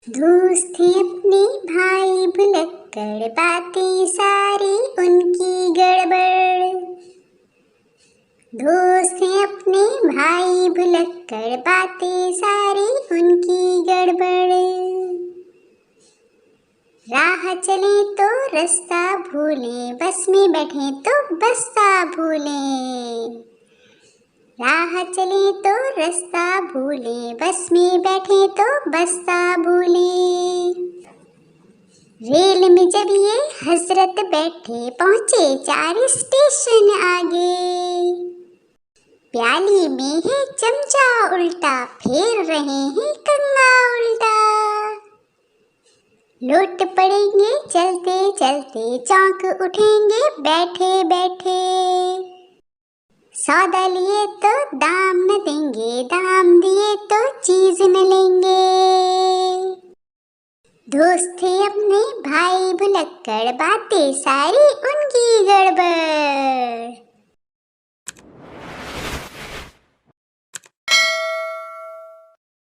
दोस्त थे अपने भाई भुलक्कड़, बातें सारी उनकी गड़बड़। दोस्त थे अपने भाई भुलक्कड़, बातें सारी उनकी गड़बड़। राह चले तो रास्ता भूले, बस में बैठे तो बस्ता भूले। राह चले तो रास्ता भूले, बस में बैठे तो बस्ता भूले। रेल में जब ये हजरत बैठे, पहुंचे 4 स्टेशन आगे। प्याली में है चमचा उल्टा, फेर रहे हैं कंगा उल्टा। लौट पड़ेंगे चलते चलते, चौंक उठेंगे बैठे बैठे। सौदा लिए तो दाम न देंगे, दाम दिए तो चीज न लेंगे। दोस्त थे अपने भाई भुलक्कड़, बातें सारी उनकी गड़बड़।